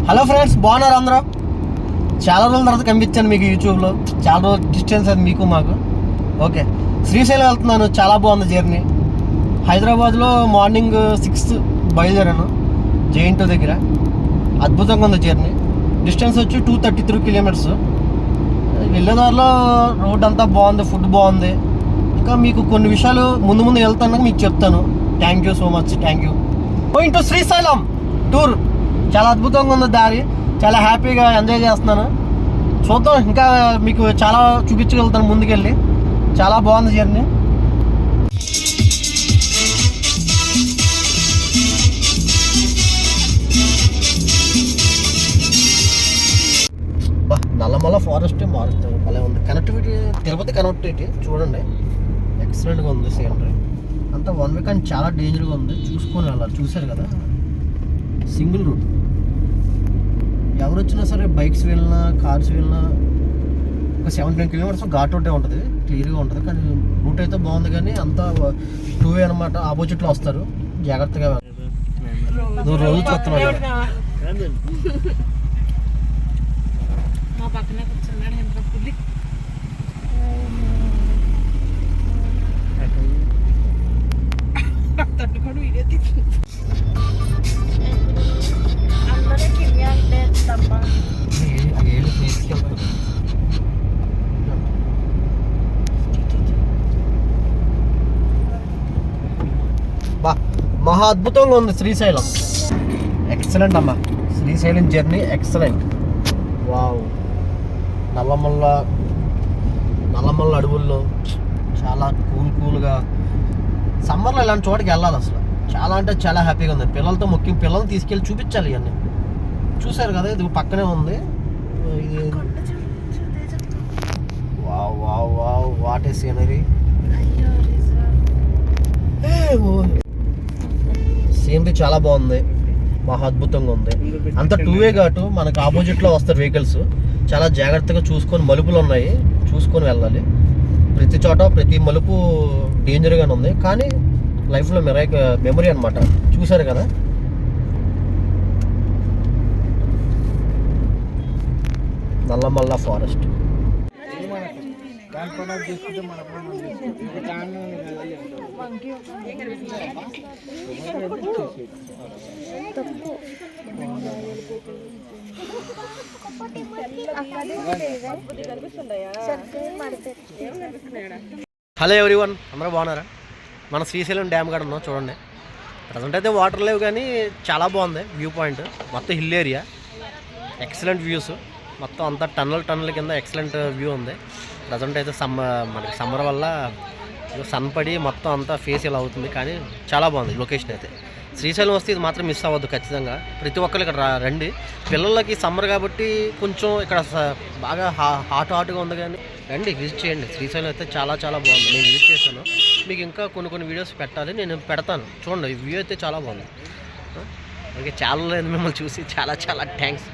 Hello friends, బాగున్నారు అందరూ? చాలా రోజుల తర్వాత కనిపించాను మీకు యూట్యూబ్లో. చాలా రోజులు డిస్టెన్స్ అది మీకు మాకు. ఓకే, శ్రీశైలం వెళ్తున్నాను. చాలా బాగుంది జర్నీ. హైదరాబాద్లో మార్నింగ్ 6 బయలుదేరాను జేఎన్టీ దగ్గర. అద్భుతంగా ఉంది జర్నీ. డిస్టెన్స్ వచ్చి 233 కిలోమీటర్స్. వెళ్ళేదారిలో రోడ్ అంతా బాగుంది, ఫుడ్ బాగుంది. ఇంకా మీకు కొన్ని విషయాలు ముందు ముందు వెళ్తాను మీకు చెప్తాను. Thank you so much. Thank you. Going to Srisailam tour. చాలా అద్భుతంగా ఉంది దారి. చాలా హ్యాపీగా ఎంజాయ్ చేస్తున్నాను. చూద్దాం, ఇంకా మీకు చాలా చూపించగలుగుతాను ముందుకెళ్ళి. చాలా బాగుంది జర్నీ. నల్లమల్ల ఫారెస్ట్ మారుస్తాను. భలే ఉంది. కనెక్టివిటీ తిరుపతి కనెక్టివిటీ చూడండి, ఎక్సలెంట్గా ఉంది. సీనరీ అంతా 1 వీక్ అని చాలా డేంజర్గా ఉంది. చూసుకొని వెళ్ళాలి. చూశారు కదా, సింగిల్ రూట్. ఎవరు వచ్చినా సరే బైక్స్ వెళ్ళినా కార్స్ వెళ్ళినా ఒక 17 కిలోమీటర్స్ ఘాట్ రోడ్డే ఉంటుంది, క్లియర్గా ఉంటుంది. కానీ రూట్ అయితే బాగుంది. కానీ అంతా 2 వే అనమాట. ఆపోజిట్లో వస్తారు, జాగ్రత్తగా నువ్వు రోజు చూస్తున్నావు. మహా అద్భుతంగా ఉంది శ్రీశైలం. ఎక్సలెంట్ అమ్మా, Srisailam journey excellent. Wow. Nallamala అడవుల్లో చాలా కూల్గా సమ్మర్లో ఇలాంటి చోటకి వెళ్ళాలి. అసలు చాలా అంటే చాలా హ్యాపీగా ఉంది. పిల్లలతో ముఖ్యంగా పిల్లల్ని తీసుకెళ్ళి చూపించాలి. ఇవన్నీ చూసారు కదా, ఇది పక్కనే ఉంది. ఇది wow wow wow, what a scenery. Scenery చాలా బాగుంది, మహా అద్భుతంగా ఉంది. అంత 2 వే ఘాటు. మనకు ఆపోజిట్లో వస్తారు వెహికల్స్. చాలా జాగ్రత్తగా చూసుకొని, మలుపులు ఉన్నాయి చూసుకొని వెళ్ళాలి. ప్రతి చోట ప్రతి మలుపు డేంజర్గానే ఉంది. కానీ లైఫ్లో మెమరీ అనమాట. చూసారు కదా, నల్లమల్ల ఫారెస్ట్. హలో ఎవ్రీవన్, అందరూ బాగున్నారా? మన శ్రీశైలం డ్యామ్ కాడ ఉన్నాం. చూడండి, ప్రజెంట్ అయితే వాటర్ లేవు కానీ చాలా బాగుంది వ్యూ పాయింట్. మొత్తం హిల్ ఏరియా, ఎక్సలెంట్ వ్యూస్. మొత్తం అంతా టన్నల్ కింద ఎక్సలెంట్ వ్యూ ఉంది. ప్రజెంట్ అయితే మనకి సమ్మర్ వల్ల సన్ పడి మొత్తం అంతా ఫేస్ ఇలా అవుతుంది. కానీ చాలా బాగుంది లొకేషన్ అయితే. శ్రీశైలం వస్తే ఇది మాత్రం మిస్ అవ్వద్దు ఖచ్చితంగా. ప్రతి ఒక్కరు ఇక్కడ రండి. పిల్లలకి సమ్మర్ కాబట్టి కొంచెం ఇక్కడ బాగా హాట్గా ఉంది. కానీ రండి, విజిట్ చేయండి. శ్రీశైలం అయితే చాలా చాలా బాగుంది. నేను విజిట్ చేశాను. మీకు ఇంకా కొన్ని వీడియోస్ పెట్టాలి, నేను పెడతాను. చూడండి, ఈ వ్యూ అయితే చాలా బాగుంది. ఓకే, చాలా లేదు మిమ్మల్ని చూసి. చాలా థ్యాంక్స్.